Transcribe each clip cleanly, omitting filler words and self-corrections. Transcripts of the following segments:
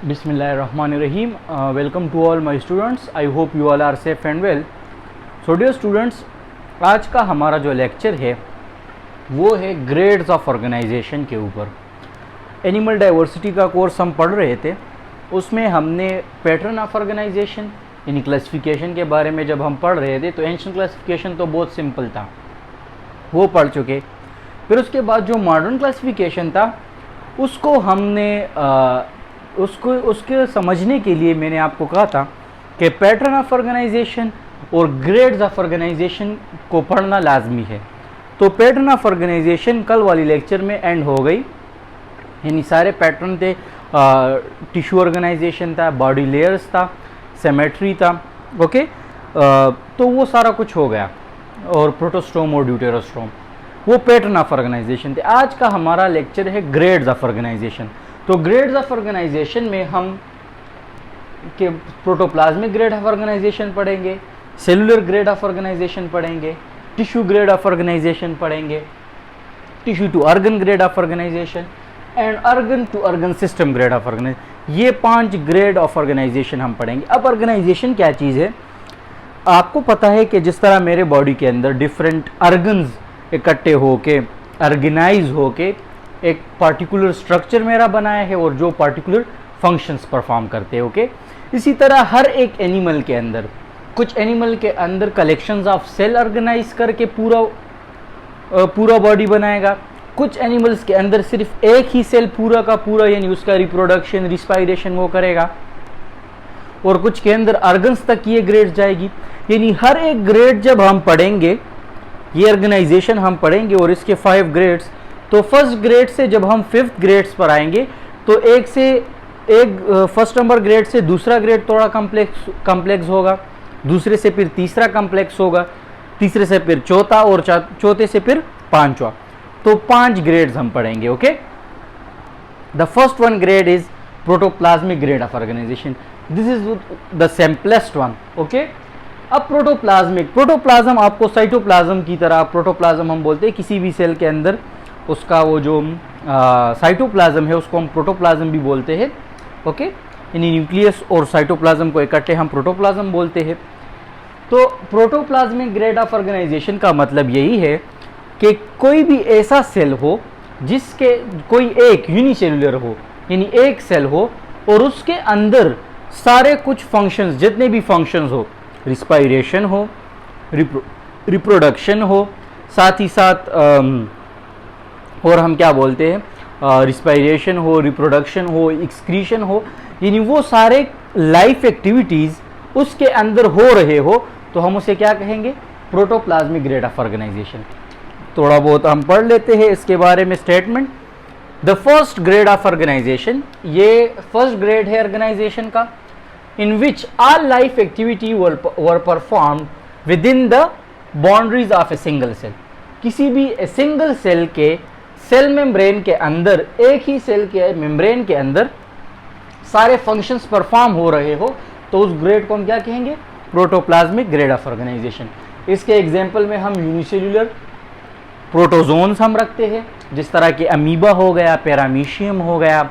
Bismillahirrahmanirrahim. Welcome to all my students. I hope you all are safe and well. So dear students, आज का हमारा जो lecture है वो है ग्रेड्स ऑफ ऑर्गेनाइजेशन के ऊपर। एनिमल डाइवर्सिटी का कोर्स हम पढ़ रहे थे, उसमें हमने पैटर्न ऑफ ऑर्गेनाइजेशन यानी क्लासिफिकेशन के बारे में जब हम पढ़ रहे थे तो एंशिएंट क्लासिफिकेशन तो बहुत सिंपल था, वो पढ़ चुके। फिर उसके बाद जो मॉडर्न क्लासिफिकेशन था उसको हमने उसके समझने के लिए मैंने आपको कहा था कि पैटर्न ऑफ ऑर्गेनाइजेशन और ग्रेड्स ऑफ ऑर्गेनाइजेशन को पढ़ना लाजमी है। तो पैटर्न ऑफ ऑर्गेनाइजेशन कल वाली लेक्चर में एंड हो गई, यानी सारे पैटर्न थे। टिश्यू ऑर्गेनाइजेशन था, बॉडी लेयर्स था, सिमेट्री था, ओके। तो वो सारा कुछ हो गया, और प्रोटोस्टोम और ड्यूटेरोस्टोम वो पैटर्न ऑफ ऑर्गेनाइजेशन थे। आज का हमारा लेक्चर है ग्रेड्स ऑफ ऑर्गेनाइजेशन। तो ग्रेड्स ऑफ ऑर्गेनाइजेशन में हम के प्रोटोप्लाज्मिक ग्रेड ऑफ ऑर्गेनाइजेशन पढ़ेंगे, सेलुलर ग्रेड ऑफ ऑर्गेनाइजेशन पढ़ेंगे, टिश्यू ग्रेड ऑफ ऑर्गेनाइजेशन पढ़ेंगे, tissue to organ grade of organisation and organ to organ system grade of organisation. ये 5 grade of organisation हम पढ़ेंगे। अब ऑर्गेनाइजेशन क्या चीज़ है, आपको पता है कि जिस तरह मेरे बॉडी के अंदर डिफरेंट ऑर्गन्स इकट्ठे होके ऑर्गेनाइज होके एक पार्टिकुलर स्ट्रक्चर मेरा बनाया है और जो पार्टिकुलर फंक्शंस परफॉर्म करते हैं, ओके। इसी तरह हर एक एनिमल के अंदर, कुछ एनिमल के अंदर कलेक्शंस ऑफ सेल ऑर्गेनाइज करके पूरा बॉडी बनाएगा, कुछ एनिमल्स के अंदर सिर्फ एक ही सेल पूरा का पूरा यानी उसका रिप्रोडक्शन रिस्पायरेशन वो करेगा, और कुछ के अंदर ऑर्गन्स तक ये ग्रेड जाएगी। यानी हर एक ग्रेड जब हम पढ़ेंगे, ये ऑर्गेनाइजेशन हम पढ़ेंगे और इसके 5 ग्रेड्स, तो फर्स्ट ग्रेड से जब हम 5th ग्रेड्स पर आएंगे तो फर्स्ट नंबर ग्रेड से दूसरा ग्रेड थोड़ा कॉम्प्लेक्स होगा, दूसरे से फिर तीसरा कॉम्प्लेक्स होगा, तीसरे से फिर चौथा और चौथे से फिर पांचवा। तो 5 ग्रेड्स हम पढ़ेंगे, okay. The first one grade is protoplasmic grade of organisation. This is the simplest one, okay. अब प्रोटोप्लाज्म आपको साइटोप्लाज्म की तरह, प्रोटोप्लाज्म हम बोलते हैं किसी भी सेल के अंदर उसका वो जो साइटोप्लाज्म है उसको हम प्रोटोप्लाज्म भी बोलते हैं, ओके। यानी न्यूक्लियस और साइटोप्लाज्म को इकट्ठे हम प्रोटोप्लाज्म बोलते हैं। तो प्रोटोप्लाज्मिक ग्रेड ऑफ ऑर्गेनाइजेशन का मतलब यही है कि कोई भी ऐसा सेल हो जिसके कोई एक यूनिसेलुलर हो, यानी एक सेल हो और उसके अंदर सारे कुछ फंक्शंस, जितने भी फंक्शंस हो, रिस्पायरेशन हो, रिप्रोडक्शन हो, साथ ही साथ और हम क्या बोलते हैं, रिस्पायरेशन हो, रिप्रोडक्शन हो, एक्सक्रीशन हो, यानी वो सारे लाइफ एक्टिविटीज़ उसके अंदर हो रहे हो, तो हम उसे क्या कहेंगे, प्रोटोप्लाज्मिक ग्रेड ऑफ ऑर्गेनाइजेशन। थोड़ा बहुत हम पढ़ लेते हैं इसके बारे में statement. The first grade of organisation, ये फर्स्ट ग्रेड है ऑर्गेनाइजेशन का, in which all life activity were performed within the boundaries of a single cell। किसी भी सिंगल सेल के सेल मेम्ब्रेन के अंदर, एक ही सेल के मेम्ब्रेन के अंदर सारे फंक्शंस परफॉर्म हो रहे हो, तो उस ग्रेड को हम क्या कहेंगे, प्रोटोप्लाज्मिक ग्रेड ऑफ ऑर्गेनाइजेशन। इसके एग्जांपल में हम यूनिसेल्युलर प्रोटोजोन्स हम रखते हैं, जिस तरह के अमीबा हो गया, पैरामीशियम हो गया,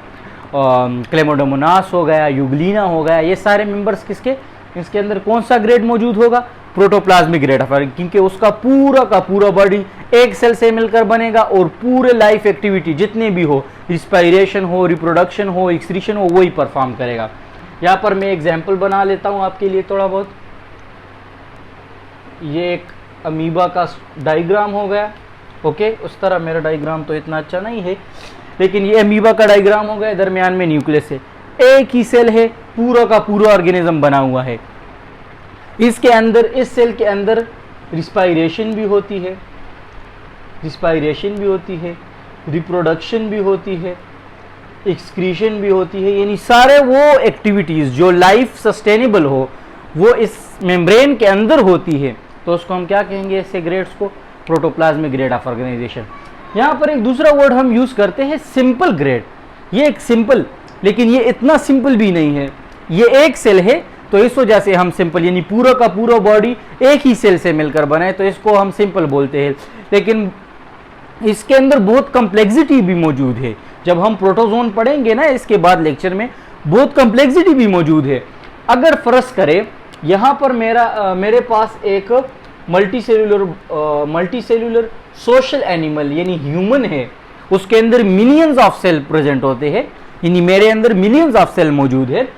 क्लेमोडोमोनास हो गया, यूग्लिना हो गया। ये सारे मेंबर्स किसके, इसके अंदर कौन सा ग्रेड मौजूद होगा, प्रोटोप्लाज्मिक ग्रेड ऑफ, क्योंकि उसका पूरा का पूरा बॉडी एक सेल से मिलकर बनेगा और पूरे लाइफ एक्टिविटी जितने भी हो, रिस्पायरेशन हो, रिप्रोडक्शन हो, एक्सक्रीशन हो, वही परफॉर्म करेगा। यहाँ पर मैं एग्जाम्पल बना लेता हूँ आपके लिए थोड़ा बहुत। ये एक अमीबा का डायग्राम हो गया, ओके। उस तरह मेरा डायग्राम तो इतना अच्छा नहीं है, लेकिन ये अमीबा का डायग्राम हो गया। दरमियान में न्यूक्लियस है, एक ही सेल है, पूरा का पूरा ऑर्गेनिज्म बना हुआ है। इसके अंदर, इस सेल के अंदर रिस्पायरेशन भी होती है, रिप्रोडक्शन भी होती है, एक्सक्रीशन भी होती है, यानी सारे वो एक्टिविटीज़ जो लाइफ सस्टेनेबल हो वो इस मेम्ब्रेन के अंदर होती है। तो उसको हम क्या कहेंगे, ऐसे ग्रेड्स को, प्रोटोप्लाज्मिक ग्रेड ऑफ ऑर्गेनाइजेशन। यहाँ पर एक दूसरा वर्ड हम यूज़ करते हैं, सिंपल ग्रेड। ये एक सिंपल, लेकिन ये इतना सिंपल भी नहीं है, ये एक सेल है तो इस वजह से हम सिंपल, यानी पूरा का पूरा बॉडी एक ही सेल से मिलकर बना है तो इसको हम सिंपल बोलते हैं। लेकिन इसके अंदर बहुत कम्प्लेक्सिटी भी मौजूद है। जब हम प्रोटोजोन पढ़ेंगे ना इसके बाद लेक्चर में, बहुत कम्प्लेक्सिटी भी मौजूद है। अगर फर्ज करें यहाँ पर मेरे पास एक मल्टी सेलुलर सोशल एनिमल यानी ह्यूमन है, उसके अंदर मिलियंस ऑफ सेल प्रेजेंट होते हैं, यानी मेरे अंदर मिलियंस ऑफ सेल मौजूद है।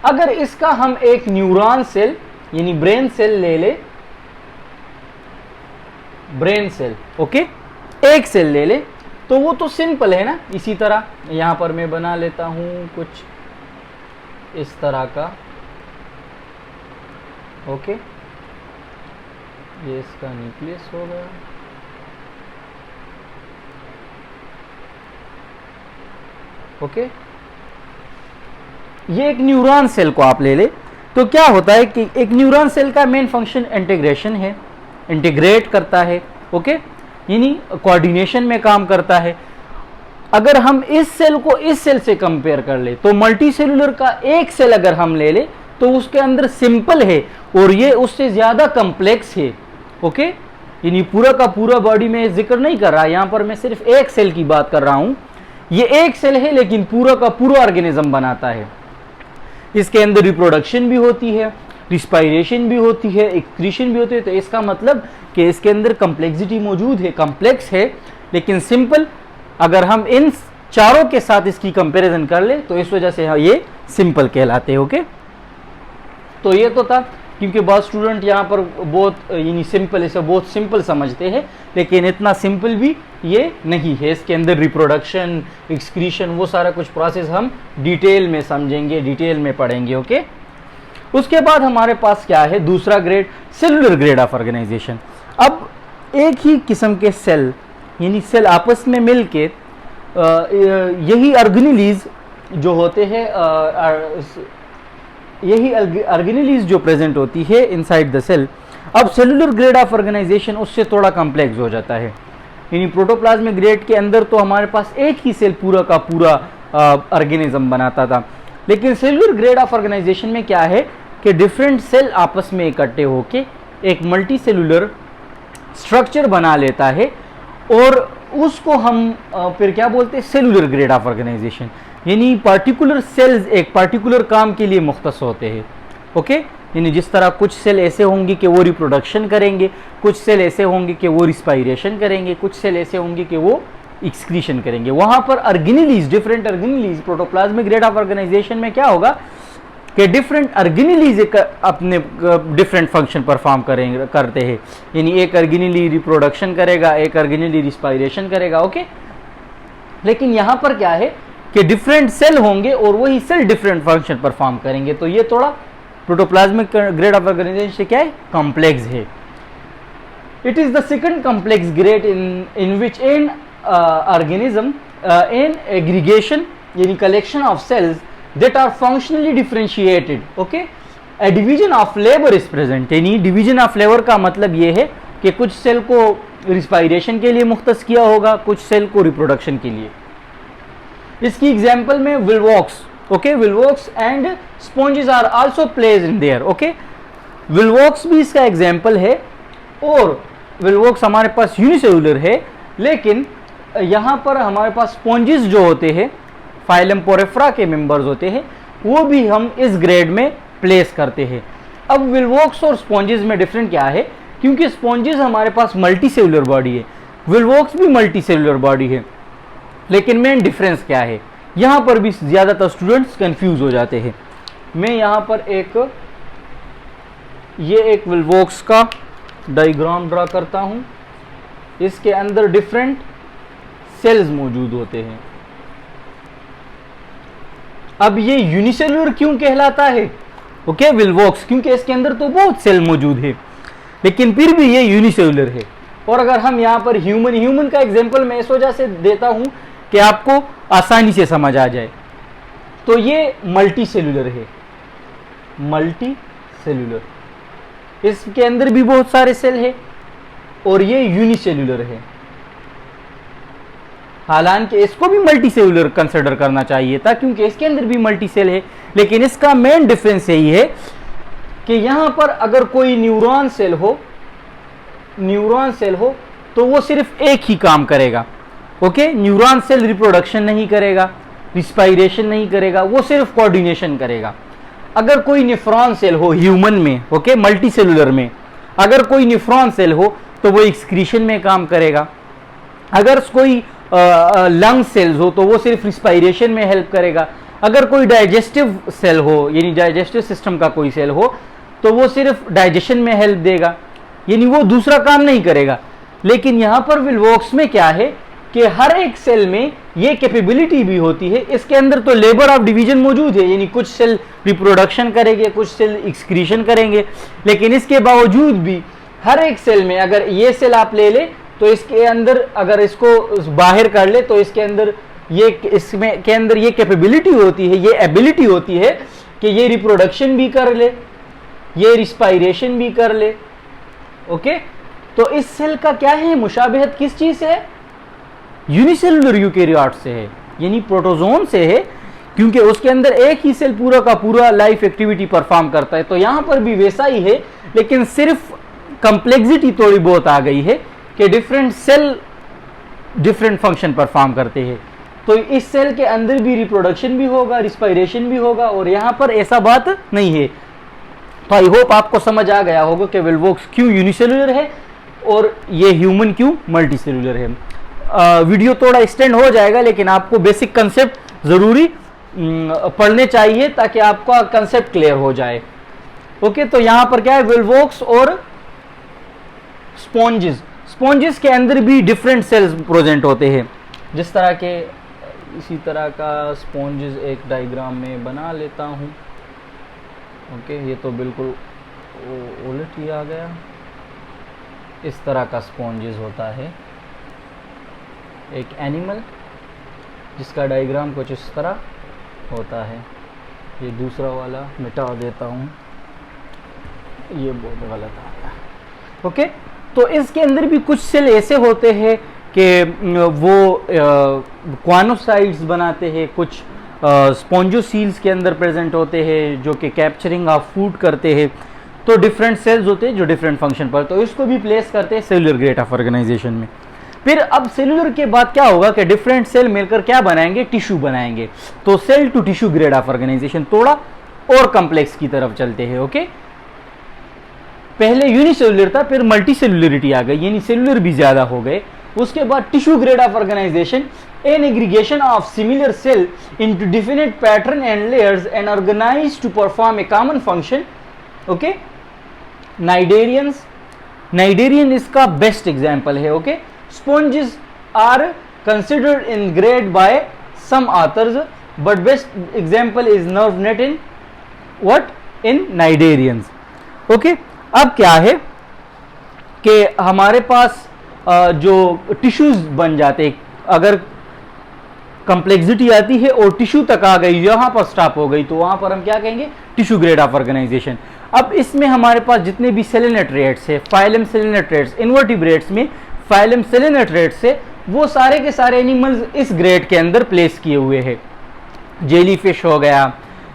अगर इसका हम एक न्यूरॉन सेल यानी ब्रेन सेल ले ले, ब्रेन सेल, ओके, एक सेल ले ले, तो वो तो सिंपल है ना। इसी तरह यहां पर मैं बना लेता हूं कुछ इस तरह का, ओके, ये इसका न्यूक्लियस हो गया, ओके। ये एक न्यूरॉन सेल को आप ले ले, तो क्या होता है कि एक न्यूरॉन सेल का मेन फंक्शन इंटीग्रेशन है, इंटीग्रेट करता है, ओके, यानी कोऑर्डिनेशन में काम करता है। अगर हम इस सेल को इस सेल से कंपेयर कर ले, तो मल्टी सेलुलर का एक सेल अगर हम ले ले तो उसके अंदर सिंपल है और ये उससे ज्यादा कम्प्लेक्स है, ओके। यानी पूरा का पूरा बॉडी में जिक्र नहीं कर रहा, यहां पर मैं सिर्फ एक सेल की बात कर रहा हूं। ये एक सेल है लेकिन पूरा का पूरा ऑर्गेनिज्म बनाता है। इसके अंदर रिप्रोडक्शन भी होती है, रिस्पायरेशन भी होती है, एक्सक्रीशन भी होती है। तो इसका मतलब कि इसके अंदर कम्प्लेक्सिटी मौजूद है, कम्प्लेक्स है लेकिन सिंपल। अगर हम इन चारों के साथ इसकी कंपैरिजन कर ले तो इस वजह से ये सिंपल कहलाते हैं, ओके। तो ये तो था, क्योंकि बहुत स्टूडेंट यहाँ पर बहुत यानी सिंपल, इसे बहुत सिंपल समझते हैं, लेकिन इतना सिंपल भी ये नहीं है। इसके अंदर रिप्रोडक्शन, एक्सक्रीशन, वो सारा कुछ प्रोसेस हम डिटेल में समझेंगे, डिटेल में पढ़ेंगे, ओके। उसके बाद हमारे पास क्या है, दूसरा grade, cellular grade of organisation. अब एक ही किस्म के सेल यानी सेल आपस में मिलके यही ऑर्गेनेलीज जो होते हैं, यही ऑर्गेनेलीज जो प्रेजेंट होती है इनसाइड द सेल। अब सेलुलर ग्रेड ऑफ ऑर्गेनाइजेशन उससे थोड़ा कॉम्प्लेक्स हो जाता है। यानी प्रोटोप्लाज्मिक ग्रेड के अंदर तो हमारे पास एक ही सेल पूरा का पूरा ऑर्गेनिज्म बनाता था, लेकिन सेलुलर ग्रेड ऑफ ऑर्गेनाइजेशन में क्या है कि डिफरेंट सेल आपस में इकट्ठे होके एक मल्टी सेलुलर स्ट्रक्चर बना लेता है और उसको हम फिर क्या बोलते हैं, सेलुलर ग्रेड ऑफ ऑर्गेनाइजेशन। यानी पार्टिकुलर सेल्स एक पार्टिकुलर काम के लिए मुख्तस होते हैं, ओके। यानी जिस तरह कुछ सेल ऐसे होंगे कि वो रिप्रोडक्शन करेंगे, कुछ सेल ऐसे होंगे कि वो रिस्पायरेशन करेंगे, कुछ सेल ऐसे होंगे कि वो एक्सक्रीशन करेंगे। वहां पर organelles, different organelles, protoplasmic grade of organisation में क्या होगा कि डिफरेंट ऑर्गेनेलीज अपने डिफरेंट फंक्शन परफॉर्म करते हैं। यानी एक ऑर्गेनेली रिप्रोडक्शन करेगा, एक ऑर्गेनेली रिस्पायरेशन करेगा, ओके। लेकिन यहाँ पर क्या है कि डिफरेंट सेल होंगे और वही सेल डिफरेंट फंक्शन परफॉर्म करेंगे। तो ये थोड़ा प्रोटोप्लाज्मिक ग्रेड ऑफ ऑर्गेनाइजेशन से क्या है, कॉम्प्लेक्स है। It is the second complex grade in which an organism an aggregation यानी collection of cells that are functionally differentiated, okay, a division of labor is present। यानी division of labour का मतलब ये है कि कुछ सेल को रिस्पायरेशन के लिए मुख्तस किया होगा, कुछ सेल को रिप्रोडक्शन के लिए। इसकी एग्जांपल में volvox, okay, volvox and sponges are also placed in there, okay. Volvox भी इसका एग्जांपल है और विलवॉक्स हमारे पास यूनिसेलुलर है, लेकिन यहाँ पर हमारे पास स्पॉन्जेस जो होते हैं फाइलम पोरेफ्रा के मेंबर्स होते हैं, वो भी हम इस ग्रेड में प्लेस करते हैं। अब विलवॉक्स और स्पॉन्जेस में डिफरेंट क्या है, क्योंकि स्पॉन्जेस हमारे पास मल्टी सेलुलर बॉडी है, विलवॉक्स भी मल्टी सेलुलर बॉडी है, लेकिन मेन डिफरेंस क्या है, यहाँ पर भी ज़्यादातर स्टूडेंट्स कंफ्यूज हो जाते हैं। मैं यहाँ पर ये एक विलवॉक्स का डायग्राम ड्रा करता हूँ। इसके अंदर डिफरेंट सेल्स मौजूद होते हैं। अब ये यूनिसेलुलर क्यों कहलाता है, ओके, विलवॉक्स, क्योंकि इसके अंदर तो बहुत सेल मौजूद है, लेकिन फिर भी ये यूनिसेलुलर है। और अगर हम यहाँ पर ह्यूमन का एग्जांपल मैं इस वजह से देता हूँ कि आपको आसानी से समझ आ जाए। तो ये मल्टी सेलुलर है, मल्टी सेलुलर, इसके अंदर भी बहुत सारे सेल है और ये यूनिसेलुलर है। हालांकि इसको भी मल्टी सेलुलर कंसिडर करना चाहिए था क्योंकि इसके अंदर भी मल्टी सेल है, लेकिन इसका मेन डिफरेंस यही है कि यहां पर अगर कोई न्यूरॉन सेल हो तो वो सिर्फ एक ही काम करेगा, ओके। न्यूरॉन सेल रिप्रोडक्शन नहीं करेगा, रिस्पायरेशन नहीं करेगा, वो सिर्फ कोऑर्डिनेशन करेगा। अगर कोई नेफ्रॉन सेल हो ह्यूमन में, ओके, मल्टी सेलुलर में, अगर कोई नेफ्रॉन सेल हो तो वो एक्सक्रीशन में काम करेगा। अगर कोई लंग सेल्स हो तो वो सिर्फ रिस्पायरेशन में हेल्प करेगा। अगर कोई डाइजेस्टिव सेल हो, यानी डाइजेस्टिव सिस्टम का कोई सेल हो, तो वो सिर्फ डाइजेशन में हेल्प देगा, यानी वो दूसरा काम नहीं करेगा। लेकिन यहाँ पर विल्वोक्स में क्या है कि हर एक सेल में ये कैपेबिलिटी भी होती है। इसके अंदर तो लेबर ऑफ डिवीजन मौजूद है, यानी कुछ सेल रिप्रोडक्शन करेंगे, कुछ सेल एक्सक्रीशन करेंगे, लेकिन इसके बावजूद भी हर एक सेल में, अगर ये सेल आप ले ले तो इसके अंदर, अगर इसको बाहर कर ले तो इसके अंदर इसमें के अंदर ये कैपेबिलिटी होती है, ये एबिलिटी होती है कि ये रिप्रोडक्शन भी कर ले, ये रिस्पायरेशन भी कर ले। ओके, तो इस सेल का क्या है, मुशाबहत किस चीज से है? यूनिसेलुलर यूकेरियोट से है, यानी प्रोटोजोन से है, क्योंकि उसके अंदर एक ही सेल पूरा का पूरा लाइफ एक्टिविटी परफॉर्म करता है। तो यहां पर भी वैसा ही है, लेकिन सिर्फ कंप्लेक्सिटी थोड़ी बहुत आ गई है कि different cell different function perform करते हैं। तो इस सेल के अंदर भी रिप्रोडक्शन भी होगा, रिस्पायरेशन भी होगा, और यहां पर ऐसा बात नहीं है। तो आई होप आपको समझ आ गया होगा कि विल्वोक्स क्यों यूनिसेलुलर है और ये ह्यूमन क्यों मल्टी सेलुलर है। वीडियो थोड़ा एक्सटेंड हो जाएगा, लेकिन आपको बेसिक कंसेप्ट जरूरी पढ़ने चाहिए ताकि आपका कंसेप्ट क्लियर हो जाए। ओके, तो यहां पर क्या है, विल्वोक्स और स्पॉन्जेस के अंदर भी डिफरेंट सेल्स प्रेजेंट होते हैं। जिस तरह के इसी तरह का स्पॉन्जेस एक डायग्राम में बना लेता हूं। ओके, ये तो बिल्कुल उलट ही आ गया। इस तरह का स्पॉन्जेस होता है एक एनिमल जिसका डायग्राम कुछ इस तरह होता है। ये दूसरा वाला मिटा देता हूँ, ये बहुत गलत आ गया। ओके, तो इसके अंदर भी कुछ सेल ऐसे होते हैं कि वो क्वानोसाइट्स बनाते हैं, कुछ स्पॉन्जोसील्स के अंदर प्रेजेंट होते हैं जो कि कैप्चरिंग ऑफ फूड करते हैं। तो डिफरेंट सेल्स होते हैं जो डिफरेंट फंक्शन पर, तो इसको भी प्लेस करते हैं सेलुलर ग्रेड ऑफ ऑर्गेनाइजेशन में। फिर अब सेलुलर के बाद क्या होगा कि डिफरेंट सेल मिलकर क्या बनाएंगे, टिश्यू बनाएंगे। तो cell to tissue grade of organisation थोड़ा और कॉम्प्लेक्स की तरफ चलते हैं। ओके, पहले यूनिसेलुलर था, फिर मल्टी सेलुलरिटी आ गई, यानी सेलुलर भी ज्यादा हो गए। उसके बाद tissue grade of organisation, an aggregation of similar cell into definite pattern and layers and organised to perform a common function. Okay, cnidarian इसका बेस्ट एग्जांपल है। Okay, sponges are considered in grade by some authors, but best example is nerve net in what, in cnidarians. Okay, अब क्या है कि हमारे पास जो tissues बन जाते हैं, अगर कंप्लेक्सिटी आती है और टिश्यू तक आ गई, यहां पर स्टॉप हो गई, तो वहां पर हम क्या कहेंगे, टिश्यू ग्रेड ऑफ ऑर्गेनाइजेशन। अब इसमें हमारे पास जितने भी सेलिनेट्रेट्स है, फाइलम सेलिनेट्रेट्स, इन्वर्टिब्रेट्स में फाइलम सेलिनेट्रेट्स से, वो सारे के सारे एनिमल्स इस ग्रेड के अंदर प्लेस किए हुए हैं। जेलीफिश हो गया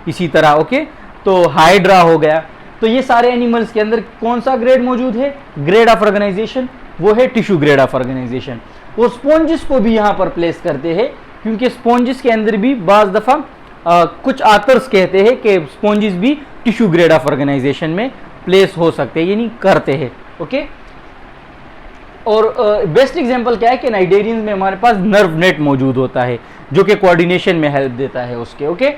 इसी तरह। ओके, तो हाइड्रा हो गया। तो ये सारे एनिमल्स के अंदर कौन सा ग्रेड मौजूद है, ग्रेड ऑफ ऑर्गेनाइजेशन, वो है टिश्यू ग्रेड ऑफ ऑर्गेनाइजेशन। वो स्पॉन्जेस को भी यहाँ पर प्लेस करते हैं, क्योंकि स्पॉन्जेस के अंदर भी बाज दफा कुछ आथर्स कहते हैं कि स्पॉन्जेस भी टिश्यू ग्रेड ऑफ ऑर्गेनाइजेशन में प्लेस हो सकते हैं, यानी करते हैं। ओके, और बेस्ट एग्जांपल क्या है कि नाइडेरियंस में हमारे पास नर्व नेट मौजूद होता है जो कि कोऑर्डिनेशन में हेल्प देता है उसके। ओके,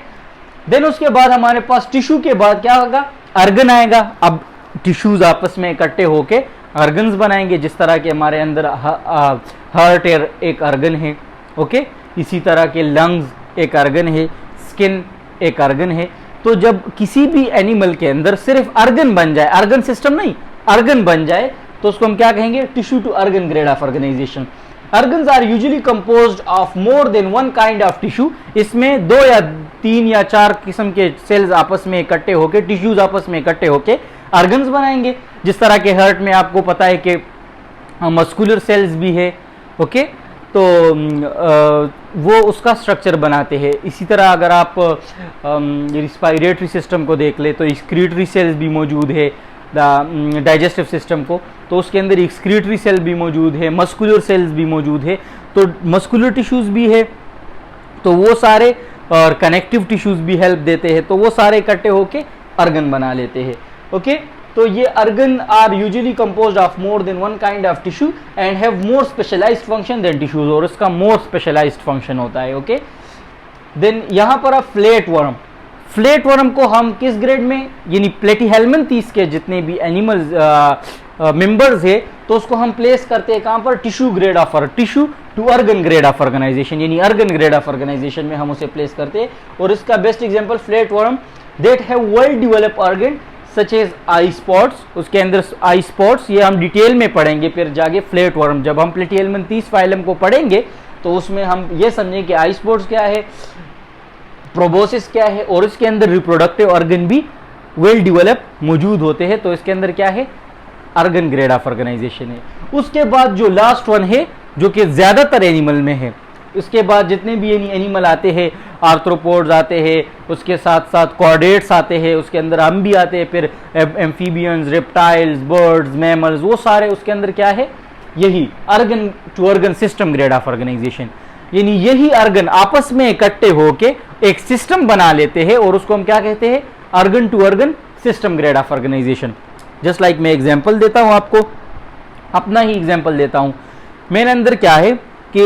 देन उसके बाद हमारे पास टिश्यू के बाद क्या होगा, अर्गन आएगा। अब टिश्यूज आपस में इकट्ठे होके अर्गन्स बनाएंगे, जिस तरह के हमारे अंदर हार्ट एक अर्गन है। ओके, इसी तरह के लंग्स एक अर्गन है, स्किन एक अर्गन है। तो जब किसी भी एनिमल के अंदर सिर्फ अर्गन बन जाए, अर्गन सिस्टम नहीं, अर्गन बन जाए, तो उसको हम क्या कहेंगे, tissue to organ grade of organisation. Organs are usually composed of more than one kind of tissue. इसमें 2 या 3 या 4 किस्म के सेल्स आपस में इकट्ठे होकर, टिश्यूज आपस में इकट्ठे होकर अर्गन्स बनाएंगे। जिस तरह के हार्ट में आपको पता है कि मस्कुलर सेल्स भी है। ओके, तो वो उसका स्ट्रक्चर बनाते हैं। इसी तरह अगर आप रिस्पायरेटरी सिस्टम को देख ले तो एक्सक्रीटरी सेल्स भी मौजूद है, डाइजेस्टिव सिस्टम को, तो उसके अंदर एक्सक्रीटरी सेल भी मौजूद है, मस्कुलर सेल्स भी मौजूद है। तो मस्कुलर टिश्यूज भी है, तो वो सारे और कनेक्टिव टिश्यूज भी हेल्प देते हैं, तो वो सारे इकट्ठे होके अर्गन बना लेते हैं। ओके, तो ये organ are usually composed of more than one kind of tissue and have more specialised function than tissues, और इसका मोर स्पेशलाइज्ड फंक्शन होता है। ओके, देन यहाँ पर अब फ्लैट वर्म, फ्लैट वर्म को हम किस ग्रेड में, यानी प्लेटीहेल्मिन्थीस के जितने भी एनिमल्स मेंबर्स है तो उसको हम प्लेस करते हैं कहाँ पर, tissue grade of tissue to organ grade of organisation, यानी अर्गन ग्रेड ऑफ ऑर्गेनाइजेशन में हम उसे प्लेस करते हैं। और इसका best example flat worm that have well developed organ such as eye spots, उसके अंदर आई स्पॉट्स, ये हम डिटेल में पढ़ेंगे फिर जाके फ्लैट वर्म, जब हम प्लेटीहेल्मिन्थीस फाइलम को पढ़ेंगे तो उसमें हम ये समझें कि आई स्पॉट्स क्या है, प्रोबोसिस क्या है, और इसके अंदर रिप्रोडक्टिव ऑर्गन भी वेल डेवलप मौजूद होते हैं। तो इसके अंदर क्या है, अर्गन ग्रेड ऑफ ऑर्गेनाइजेशन है। उसके बाद जो लास्ट वन है जो कि ज्यादातर एनिमल में है, इसके बाद जितने भी एनिमल आते हैं, आर्थ्रोपोड्स आते हैं, उसके साथ साथ कॉर्डेट्स आते हैं, उसके अंदर हम भी आते हैं, फिर एम्फीबियंस, रेप्टाइल्स, बर्ड्स, मैमल्स, वो सारे उसके अंदर क्या है, यही organ to organ system grade of organisation, यानी यही अर्गन आपस में इकट्ठे होके एक सिस्टम बना लेते हैं और उसको हम क्या कहते हैं, organ to organ system grade of organisation. Just like मैं एग्जांपल देता हूं आपको, अपना ही एग्जांपल देता हूं। मेरे अंदर क्या है कि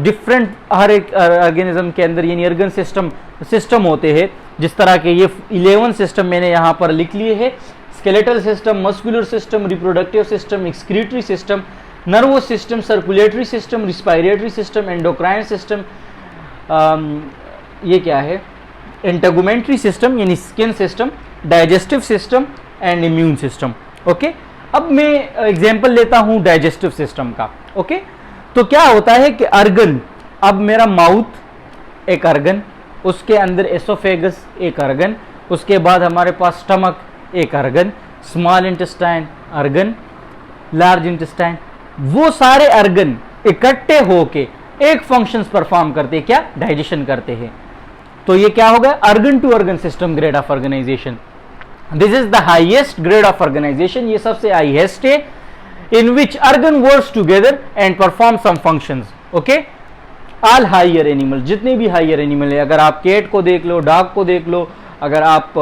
डिफरेंट हर एक ऑर्गेनिज्म के अंदर यानी अर्गन सिस्टम होते हैं, जिस तरह के ये 11 सिस्टम मैंने यहाँ पर लिख लिए हैं, skeletal system, muscular system, reproductive system, excretory system, nervous system, circulatory system, respiratory system, endocrine system, ये क्या है, इंटेगुमेंट्री सिस्टम यानी skin system, digestive system and immune system. Okay, अब मैं एग्जांपल लेता हूं डाइजेस्टिव सिस्टम का। ओके, तो क्या होता है कि अर्गन, अब मेरा माउथ एक अर्गन, उसके अंदर एसोफेगस एक अर्गन, उसके बाद हमारे पास स्टमक एक organ, small intestine organ, large intestine, वो सारे अर्गन इकट्ठे होके एक फंक्शंस परफॉर्म करते हैं, क्या, डाइजेशन करते हैं। तो ये क्या होगा, organ to organ system grade of organisation. This is the highest grade of organisation, ये सबसे हाईएस्ट है, in which organ works together and perform some functions. Okay, all higher animal, जितने भी हायर एनिमल है, अगर आप कैट को देख लो, डॉग को देख लो, अगर आप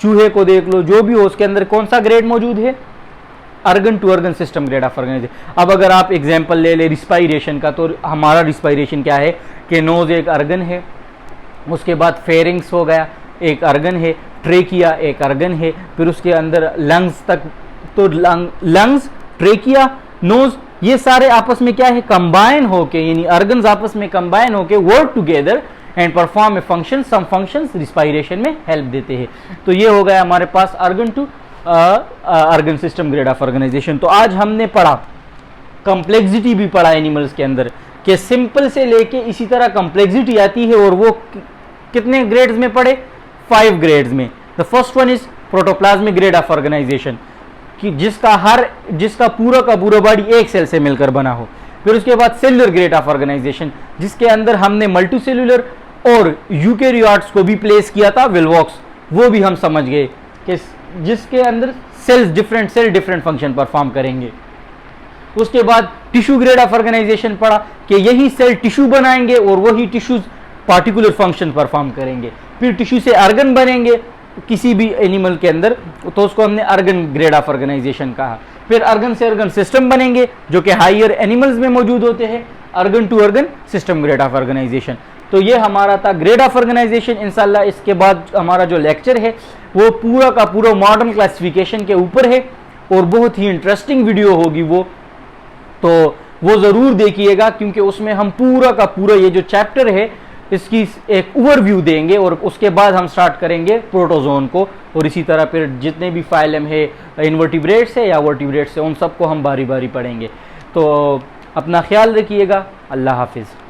चूहे को देख लो, जो भी हो, उसके अंदर कौन सा ग्रेड मौजूद है, organ to organ system grade of organisation. अब अगर आप एग्जांपल ले ले रिस्पायरेशन का, तो हमारा रिस्पायरेशन क्या है कि नोज एक अर्गन है, उसके बाद फेरिंग्स हो गया एक अर्गन है, ट्रेकिया एक अर्गन है, फिर उसके अंदर लंग्स तक, तो लंग्स, ट्रेकिया, नोज, ये सारे आपस में क्या है, कंबाइन होके, यानी अर्गन्स आपस में कंबाइन होके work together and perform a function, some functions respiration में हेल्प देते हैं। तो ये हो गया हमारे पास organ to organ system grade of organisation. तो आज हमने पढ़ा, कंप्लेक्सिटी भी पढ़ा एनिमल्स के अंदर, कि सिंपल से लेके इसी तरह कंप्लेक्सिटी आती है, और वो कितने ग्रेड्स में पढ़े, 5 ग्रेड्स में। The first one is protoplasmic grade of organisation, कि जिसका पूरा का पूरा बॉडी एक सेल से मिलकर बना हो। फिर उसके बाद सेलुलर ग्रेड ऑफ ऑर्गेनाइजेशन, जिसके अंदर हमने मल्टीसेलुलर और यूकेरियोट्स को भी प्लेस किया था, विलवॉक्स, वो भी हम समझ गए कि जिसके अंदर सेल डिफरेंट फंक्शन परफॉर्म करेंगे। उसके बाद टिश्यू ग्रेड ऑफ ऑर्गेनाइजेशन पढ़ा कि यही सेल टिश्यू बनाएंगे और वही टिश्यूज पार्टिकुलर फंक्शन परफॉर्म करेंगे। फिर टिश्यू से अर्गन बनेंगे किसी भी एनिमल के अंदर, तो उसको हमने अर्गन ग्रेड ऑफ ऑर्गेनाइजेशन कहा। फिर अर्गन से अर्गन सिस्टम बनेंगे जो कि हायर एनिमल्स में मौजूद होते हैं, organ to organ system grade of organisation. तो ये हमारा था ग्रेड ऑफ ऑर्गेनाइजेशन। इंशाल्लाह इसके बाद हमारा जो लेक्चर है वो पूरा का पूरा मॉडर्न क्लासिफिकेशन के ऊपर है और बहुत ही इंटरेस्टिंग वीडियो होगी वो, तो वो ज़रूर देखिएगा, क्योंकि उसमें हम पूरा का पूरा ये जो चैप्टर है इसकी एक ओवरव्यू देंगे और उसके बाद हम स्टार्ट करेंगे प्रोटोजोन को, और इसी तरह फिर जितने भी फाइलम है, इन्वर्टिब्रेट्स है या वर्टिब्रेट्स है, उन सबको हम बारी बारी पढ़ेंगे। तो अपना ख्याल रखिएगा। अल्लाह हाफिज़।